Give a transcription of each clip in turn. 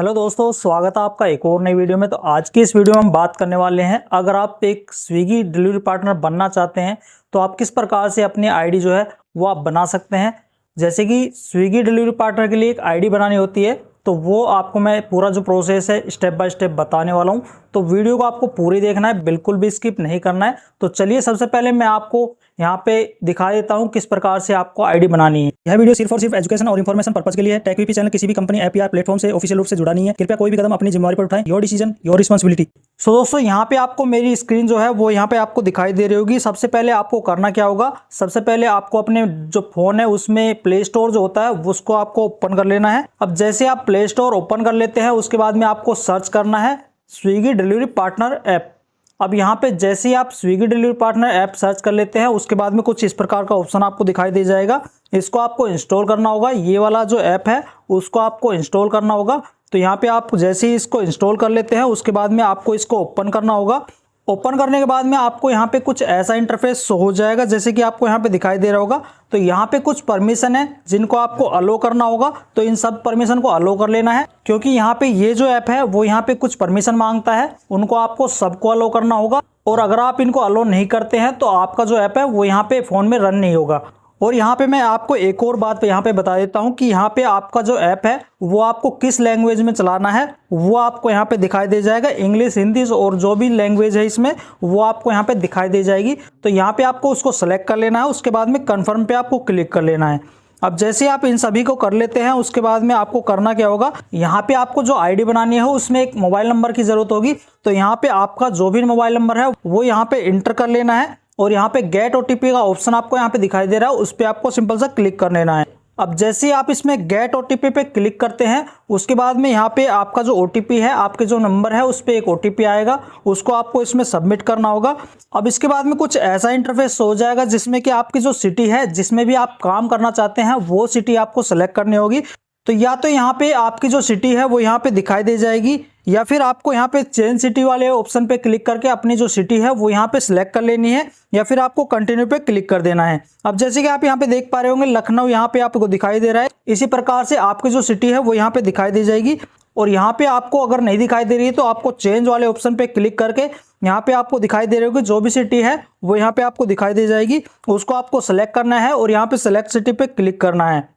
Hello दोस्तों, स्वागत है आपका एक और नई वीडियो में। तो आज की इस वीडियो में हम बात करने वाले हैं, अगर आप एक स्विगी डिलीवरी पार्टनर बनना चाहते हैं तो आप किस प्रकार से अपनी आईडी जो है वो आप बना सकते हैं। जैसे कि स्विगी डिलीवरी पार्टनर के लिए एक आईडी बनानी होती है, तो वो आपको मैं पूरा जो प्रोसेस है स्टेप बाय स्टेप बताने वाला हूँ। तो वीडियो को आपको पूरी देखना है, बिल्कुल भी स्किप नहीं करना है। तो चलिए सबसे पहले मैं आपको यहाँ पे दिखा देता हूँ किस प्रकार से आपको आईडी बनानी है। यह वीडियो सिर्फ और सिर्फ एजुकेशन और इन्फॉर्मेशन पर्पस के लिए है। टेक चैनल किसी भी कंपनी, ऐप या प्लेटफॉर्म से ऑफिशियल रूप से जुड़ा नहीं है। कृपया कोई भी कदम अपनी जिम्मेदारी पर उठाएं। Your decision your responsibility. So दोस्तों, यहाँ पे आपको मेरी स्क्रीन जो है वो यहाँ पे आपको दिखाई दे रही होगी। सबसे पहले आपको करना क्या होगा, सबसे पहले आपको अपने जो फोन है उसमें प्ले स्टोर जो होता है उसको आपको ओपन कर लेना है। अब जैसे आप प्ले स्टोर ओपन कर लेते हैं, उसके बाद में आपको सर्च करना है स्विगी डिलीवरी पार्टनर ऐप। अब यहाँ पे जैसे ही आप Swiggy delivery partner app search कर लेते हैं, उसके बाद में कुछ इस प्रकार का ऑप्शन आपको दिखाई दे जाएगा। इसको आपको इंस्टॉल करना होगा। ये वाला जो ऐप है उसको आपको इंस्टॉल करना होगा। तो यहाँ पे आप जैसे ही इसको इंस्टॉल कर लेते हैं, उसके बाद में आपको इसको ओपन करना होगा। ओपन करने के बाद में आपको यहाँ पे कुछ ऐसा इंटरफेस शो हो जाएगा जैसे कि आपको यहाँ पे दिखाई दे रहा होगा। तो यहाँ पे कुछ परमिशन है जिनको आपको अलो करना होगा। तो इन सब परमिशन को अलो कर लेना है, क्योंकि यहाँ पे ये जो ऐप है वो यहाँ पे कुछ परमिशन मांगता है, उनको आपको सबको अलो करना होगा। और अगर आप इनको अलो नहीं करते हैं तो आपका जो ऐप है वो यहाँ पे फ़ोन में रन नहीं होगा। और यहाँ पे मैं आपको एक और बात यहाँ पे बता देता हूँ कि यहाँ पे आपका जो ऐप है वो आपको किस लैंग्वेज में चलाना है वो आपको यहाँ पे दिखाई दे जाएगा। इंग्लिश, हिंदी और जो भी लैंग्वेज है इसमें वो आपको यहाँ पे दिखाई दे जाएगी। तो यहाँ पे आपको उसको सेलेक्ट कर लेना है, उसके बाद में कन्फर्म पे आपको क्लिक कर लेना है। अब जैसे आप इन सभी को कर लेते हैं, उसके बाद में आपको करना क्या होगा, यहाँ पे आपको जो आईडी बनानी है उसमें एक मोबाइल नंबर की ज़रूरत होगी। तो यहाँ पे आपका जो भी मोबाइल नंबर है वो यहाँ पे इंटर कर लेना है। और यहाँ पे गेट ओटीपी का ऑप्शन आपको यहाँ पे दिखाई दे रहा है, उस पर आपको सिंपल सा क्लिक कर लेना है। अब जैसे ही आप इसमें गेट ओटीपी पे क्लिक करते हैं, उसके बाद में यहाँ पे आपका जो ओटीपी है, आपके जो नंबर है उस पर एक ओटीपी आएगा, उसको आपको इसमें सबमिट करना होगा। अब इसके बाद में कुछ ऐसा इंटरफेस हो जाएगा जिसमें कि आपकी जो सिटी है, जिसमें भी आप काम करना चाहते हैं वो सिटी आपको सेलेक्ट करनी होगी। तो या तो यहाँ पे आपकी जो सिटी है वो यहाँ पे दिखाई दे जाएगी, या फिर आपको यहाँ पे चेंज सिटी वाले ऑप्शन पे क्लिक करके अपनी जो सिटी है वो यहाँ पे सिलेक्ट कर लेनी है, या फिर आपको कंटिन्यू पे क्लिक कर देना है। अब जैसे कि आप यहाँ पे देख पा रहे होंगे, लखनऊ यहाँ पे आपको दिखाई दे रहा है। इसी प्रकार से आपकी जो सिटी है वो यहाँ पे दिखाई दे जाएगी। और यहाँ पे आपको अगर नहीं दिखाई दे रही है तो आपको चेंज वाले ऑप्शन पे क्लिक करके यहाँ पे आपको दिखाई दे रही होगी जो भी सिटी है वो यहाँ पे आपको दिखाई दे जाएगी, उसको आपको सेलेक्ट करना है और यहाँ पे सेलेक्ट सिटी पे क्लिक करना है।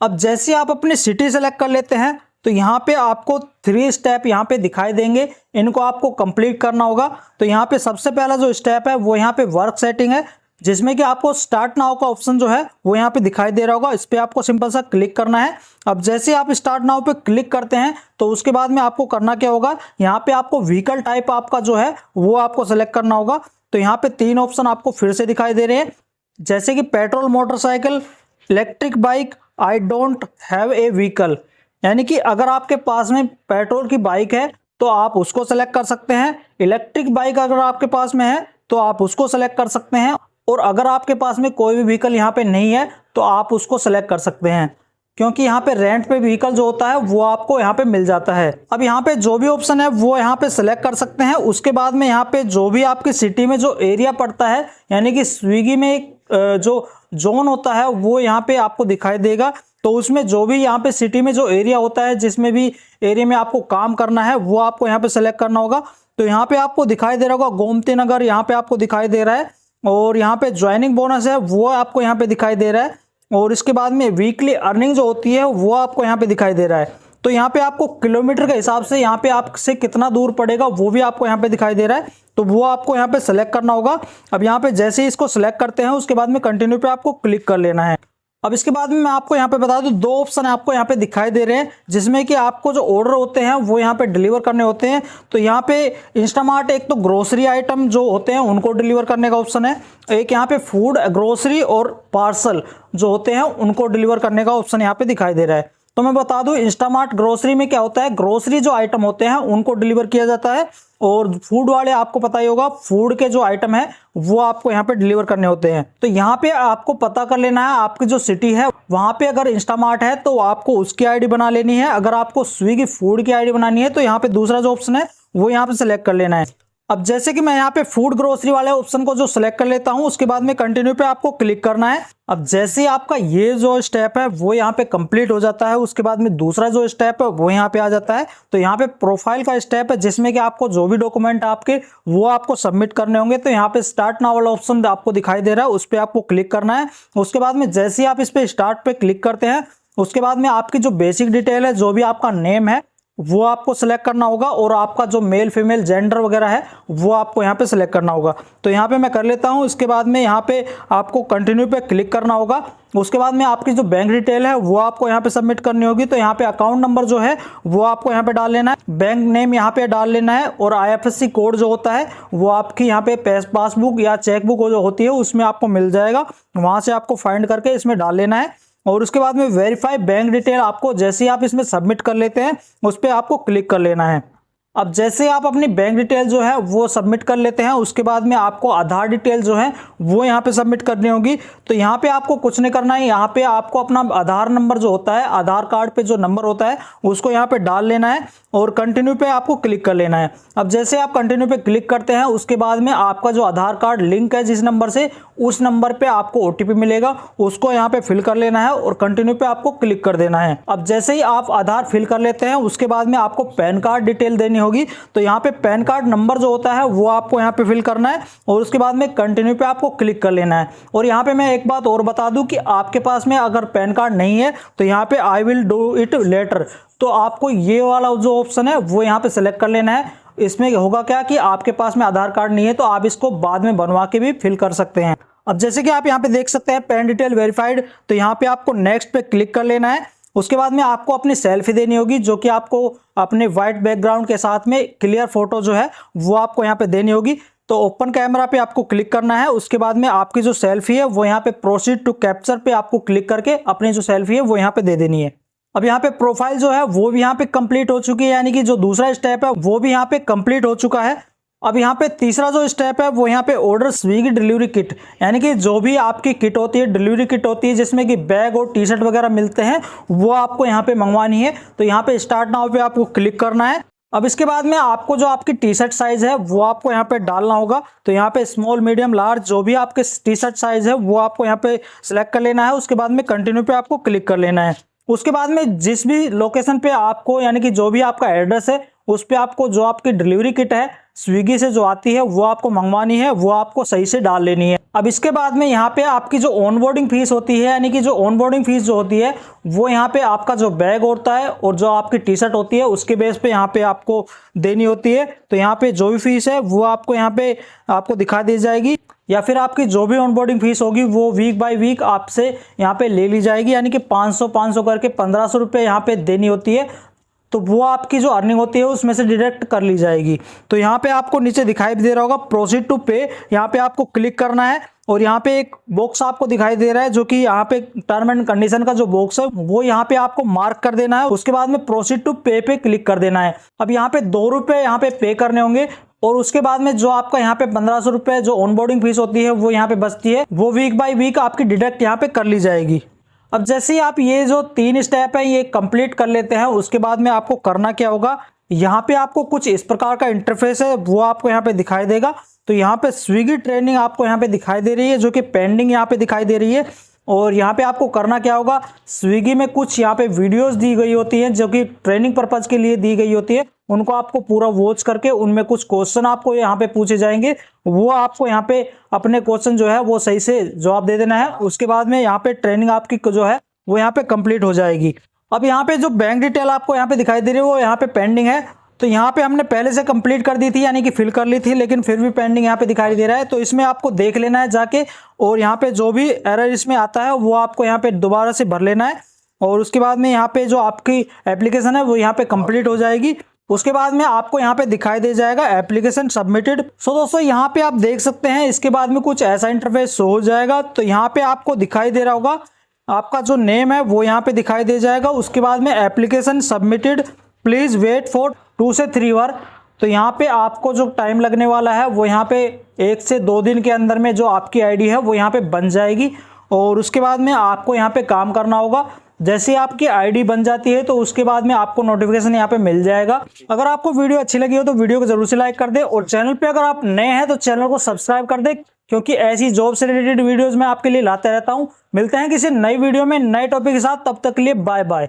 अब जैसे आप अपनी सिटी सेलेक्ट कर लेते हैं तो यहाँ पे आपको 3 स्टेप यहाँ पे दिखाई देंगे, इनको आपको कंप्लीट करना होगा। तो यहाँ पे सबसे पहला जो स्टेप है वो यहाँ पे वर्क सेटिंग है, जिसमें कि आपको स्टार्ट नाउ का ऑप्शन जो है वो यहाँ पे दिखाई दे रहा होगा, इस पर आपको सिंपल सा क्लिक करना है। अब जैसे आप स्टार्ट नाउ पे क्लिक करते हैं तो उसके बाद में आपको करना क्या होगा, यहाँ पे आपको व्हीकल टाइप आपका जो है वो आपको सेलेक्ट करना होगा। तो यहाँ पे 3 ऑप्शन आपको फिर से दिखाई दे रहे हैं, जैसे कि petrol motorcycle, electric bike, I don't have a vehicle. यानी कि अगर आपके पास में पेट्रोल की बाइक है तो आप उसको सेलेक्ट कर सकते हैं, इलेक्ट्रिक बाइक अगर आपके पास में है तो आप उसको सेलेक्ट कर सकते हैं, और अगर आपके पास में कोई भी व्हीकल यहाँ पे नहीं है तो आप उसको सेलेक्ट कर सकते हैं, क्योंकि यहाँ पे रेंट पे व्हीकल जो होता है वो आपको यहाँ पे मिल जाता है। अब यहाँ पे जो भी ऑप्शन है वो यहाँ पे सेलेक्ट कर सकते हैं। उसके बाद में यहाँ पे जो भी आपकी सिटी में जो एरिया पड़ता है, यानी कि स्विगी में एक जो जोन होता है वो यहाँ पे आपको दिखाई देगा। तो उसमें जो भी यहाँ पे सिटी में जो एरिया होता है, जिसमें भी एरिया में आपको काम करना है वो आपको यहाँ पे सेलेक्ट करना होगा। तो यहाँ पे आपको दिखाई दे रहा होगा गोमती नगर, यहाँ पे आपको दिखाई दे रहा है। और यहाँ पे ज्वाइनिंग बोनस है वो आपको यहाँ पे दिखाई दे रहा है। और इसके बाद में वीकली अर्निंग जो होती है वो आपको यहाँ पे दिखाई दे रहा है। तो यहाँ पे आपको किलोमीटर के हिसाब से यहाँ पे आपसे कितना दूर पड़ेगा वो भी आपको यहाँ पे दिखाई दे रहा है, तो वो आपको यहाँ पे सेलेक्ट करना होगा। अब यहाँ पे जैसे ही इसको सेलेक्ट करते हैं उसके बाद में कंटिन्यू पे आपको क्लिक कर लेना है। अब इसके बाद में मैं आपको यहाँ पे बता दूं, 2 ऑप्शन आपको यहाँ पे दिखाई दे रहे हैं, जिसमें कि आपको जो ऑर्डर होते हैं वो यहाँ पे डिलीवर करने होते हैं। तो यहाँ पे इंस्टामार्ट एक तो ग्रोसरी आइटम जो होते हैं उनको डिलीवर करने का ऑप्शन है, एक यहाँ पे फूड, ग्रोसरी और पार्सल जो होते हैं उनको डिलीवर करने का ऑप्शन यहाँ पे दिखाई दे रहा है। तो मैं बता दूं, इंस्टामार्ट ग्रोसरी में क्या होता है, ग्रोसरी जो आइटम होते हैं उनको डिलीवर किया जाता है, और फूड वाले आपको पता ही होगा, फूड के जो आइटम है वो आपको यहाँ पे डिलीवर करने होते हैं। तो यहाँ पे आपको पता कर लेना है आपकी जो सिटी है वहाँ पे अगर इंस्टामार्ट है तो आपको उसकी आईडी बना लेनी है। अगर आपको स्विगी फूड की आईडी बनानी है तो यहाँ पे दूसरा जो ऑप्शन है वो यहाँ पे सेलेक्ट कर लेना है। अब जैसे कि मैं यहाँ पे फूड ग्रोसरी वाले ऑप्शन को जो सिलेक्ट कर लेता हूँ, उसके बाद में कंटिन्यू पे आपको क्लिक करना है। अब जैसे ही आपका ये जो स्टेप है वो यहाँ पे कंप्लीट हो जाता है, उसके बाद में दूसरा जो स्टेप है वो यहाँ पे आ जाता है। तो यहाँ पे प्रोफाइल का स्टेप है जिसमें कि आपको जो भी डॉक्यूमेंट आपके वो आपको सबमिट करने होंगे। तो यहाँ पे स्टार्ट नाउ वाला ऑप्शन आपको दिखाई दे रहा है, उस पर आपको क्लिक करना है। उसके बाद में जैसे ही आप इस पे स्टार्ट पे क्लिक करते हैं, उसके बाद में आपकी जो बेसिक डिटेल है, जो भी आपका नेम है वो आपको सिलेक्ट करना होगा, और आपका जो मेल फीमेल जेंडर वगैरह है वो आपको यहाँ पे सिलेक्ट करना होगा। तो यहाँ पे मैं कर लेता हूँ। इसके बाद में यहाँ पे आपको कंटिन्यू पे क्लिक करना होगा। उसके बाद में आपकी जो बैंक डिटेल है वो आपको यहाँ पे सबमिट करनी होगी। तो यहाँ पे अकाउंट नंबर जो है वो आपको यहाँ पे डाल लेना है, बैंक नेम यहाँ पे डाल लेना है, और IFSC कोड जो होता है वो आपकी यहाँ पे पासबुक या चेकबुक जो होती है उसमें आपको मिल जाएगा, वहाँ से आपको फाइंड करके इसमें डाल लेना है। और उसके बाद में वेरीफाई बैंक डिटेल आपको जैसे ही आप इसमें सबमिट कर लेते हैं उस पर आपको क्लिक कर लेना है। अब जैसे आप अपनी बैंक डिटेल जो है वो सबमिट कर लेते हैं, उसके बाद में आपको आधार डिटेल जो है वो यहाँ पे सबमिट करनी होगी। तो यहाँ पे आपको कुछ नहीं करना है, यहाँ पे आपको अपना आधार नंबर जो होता है, आधार कार्ड पे जो नंबर होता है उसको यहाँ पे डाल लेना है, और कंटिन्यू पे आपको क्लिक कर लेना है। अब जैसे आप कंटिन्यू पे क्लिक करते हैं, उसके बाद में आपका जो आधार कार्ड लिंक है जिस नंबर से, उस नंबर पे आपको OTP मिलेगा, उसको यहाँ पे फिल कर लेना है और कंटिन्यू पे आपको क्लिक कर देना है। अब जैसे ही आप आधार फिल कर लेते हैं, उसके बाद में आपको पैन कार्ड डिटेल देनी होगी। तो यहाँ पे पैन कार्ड नंबर जो होता है वो आपको यहाँ पे फिल करना है, और उसके बाद में कंटिन्यू पे आपको क्लिक कर लेना है। और यहाँ पे मैं एक बात और बता दूं कि आपके पास में अगर पैन कार्ड नहीं है तो यहाँ पे I will do it later, तो आपको ये वाला जो ऑप्शन है वो यहाँ पे सेलेक्ट कर लेना है। इसमें होगा क्या कि आपके पास में आधार कार्ड नहीं है तो आप इसको बाद में बनवा के भी फिल कर सकते हैं। अब जैसे कि आप यहाँ पे देख सकते हैं पैन डिटेल वेरीफाइड, तो यहाँ पे आपको नेक्स्ट पे क्लिक कर लेना है। उसके बाद में आपको अपनी सेल्फी देनी होगी, जो कि आपको अपने व्हाइट बैकग्राउंड के साथ में क्लियर फोटो जो है वो आपको यहाँ पे देनी होगी। तो ओपन कैमरा पे आपको क्लिक करना है। उसके बाद में आपकी जो सेल्फी है वो यहाँ पे प्रोसीड टू कैप्चर पे आपको क्लिक करके अपनी जो सेल्फी है वो यहाँ पे दे देनी है। अब यहाँ पे प्रोफाइल जो है वो भी यहाँ पे कंप्लीट हो चुकी है, यानी कि जो दूसरा स्टेप है वो भी यहाँ पे कंप्लीट हो चुका है। अब यहाँ पे तीसरा जो स्टेप है वो यहाँ पे ऑर्डर स्विगी डिलीवरी किट, यानी कि जो भी आपकी किट होती है, डिलीवरी किट होती है जिसमें कि बैग और टी-शर्ट वगैरह मिलते हैं, वो आपको यहाँ पे मंगवानी है। तो यहाँ पे स्टार्ट नाउ पे आपको क्लिक करना है। अब इसके बाद में आपको जो आपकी टी-शर्ट साइज है वो आपको यहाँ पे डालना होगा। तो यहाँ पे स्मॉल मीडियम लार्ज जो भी आपके टी-शर्ट साइज है वो आपको यहाँ पे सिलेक्ट कर लेना है। उसके बाद में कंटिन्यू पे आपको क्लिक कर लेना है। उसके बाद में जिस भी लोकेशन पे आपको, यानी कि जो भी आपका एड्रेस है उस पे आपको जो आपकी डिलीवरी किट है स्विगी से जो आती है वो आपको मंगवानी है, वो आपको सही से डाल लेनी है। अब इसके बाद में यहाँ पे आपकी जो ऑनबोर्डिंग फीस होती है, यानी कि जो ऑनबोर्डिंग फीस जो होती है वो यहाँ पे आपका जो बैग होता है और जो आपकी टी-शर्ट होती है उसके बेस पे यहाँ पे आपको देनी होती है। तो यहाँ पे जो भी फीस है वो आपको यहाँ पे आपको दिखा दी जाएगी, या फिर आपकी जो भी ऑनबोर्डिंग फीस होगी वो वीक बाय वीक आपसे यहाँ पे ले ली जाएगी, यानी कि 500 करके 1500 रुपये यहाँ पे देनी होती है। तो वो आपकी जो अर्निंग होती है उसमें से डिडक्ट कर ली जाएगी। तो यहाँ पे आपको नीचे दिखाई दे रहा होगा प्रोसीड टू पे, यहाँ पे आपको क्लिक करना है, और यहाँ पे एक बॉक्स आपको दिखाई दे रहा है जो कि यहाँ पे टर्म एंड कंडीशन का जो बॉक्स है वो यहाँ पे आपको मार्क कर देना है। उसके बाद में प्रोसीड टू पे पे क्लिक कर देना है। अब यहाँ पे 2 रुपये यहाँ पे पे करने होंगे, और उसके बाद में जो आपका यहाँ पे 1500 रुपये जो ऑनबोर्डिंग फीस होती है वो यहाँ पे बचती है, वो वीक बाय वीक आपकी डिडक्ट यहाँ पे कर ली जाएगी। अब जैसे ही आप ये जो 3 स्टेप है ये कंप्लीट कर लेते हैं, उसके बाद में आपको करना क्या होगा, यहाँ पे आपको कुछ इस प्रकार का इंटरफेस है वो आपको यहाँ पे दिखाई देगा। तो यहाँ पे स्विगी ट्रेनिंग आपको यहाँ पे दिखाई दे रही है, जो कि पेंडिंग यहाँ पे दिखाई दे रही है। और यहाँ पे आपको करना क्या होगा, स्विगी में कुछ यहाँ पे वीडियोस दी गई होती हैं जो कि ट्रेनिंग पर्पज के लिए दी गई होती है, उनको आपको पूरा वॉच करके उनमें कुछ क्वेश्चन आपको यहाँ पे पूछे जाएंगे, वो आपको यहाँ पे अपने क्वेश्चन जो है वो सही से जवाब दे देना है। उसके बाद में यहाँ पे ट्रेनिंग आपकी जो है वो यहाँ पे कंप्लीट हो जाएगी। अब यहाँ पे जो बैंक डिटेल आपको यहाँ पे दिखाई दे रही है वो यहाँ पे पेंडिंग है। तो यहाँ पे हमने पहले से कंप्लीट कर दी थी, यानी कि फिल कर ली थी, लेकिन फिर भी पेंडिंग यहाँ पे दिखाई दे रहा है। तो इसमें आपको देख लेना है जाके, और यहाँ पे जो भी एरर इसमें आता है वो आपको यहाँ पे दोबारा से भर लेना है। और उसके बाद में यहाँ पे जो आपकी एप्लीकेशन है वो यहाँ पे कंप्लीट हो जाएगी। उसके बाद में आपको यहाँ पे दिखाई दे जाएगा एप्लीकेशन सबमिटेड। सो दोस्तों यहाँ पे आप देख सकते हैं, इसके बाद में कुछ ऐसा इंटरफेस शो हो जाएगा। तो यहाँ पे आपको दिखाई दे रहा होगा आपका जो नेम है वो यहाँ पे दिखाई दे जाएगा। उसके बाद में application submitted, please wait for 2 से 3 आवर। तो यहाँ पे आपको जो टाइम लगने वाला है वो यहाँ पे 1 से 2 दिन के अंदर में जो आपकी आईडी है वो यहाँ पे बन जाएगी। और उसके बाद में आपको यहाँ पे काम करना होगा। जैसे ही आपकी आईडी बन जाती है तो उसके बाद में आपको नोटिफिकेशन यहाँ पे मिल जाएगा। अगर आपको वीडियो अच्छी लगी हो तो वीडियो को जरूर से लाइक कर दे, और चैनल पे अगर आप नए हैं तो चैनल को सब्सक्राइब कर दे, क्योंकि ऐसी जॉब से रिलेटेड वीडियोस मैं आपके लिए लाते रहता हूं। मिलते हैं किसी नई वीडियो में नए टॉपिक के साथ, तब तक के लिए बाय बाय।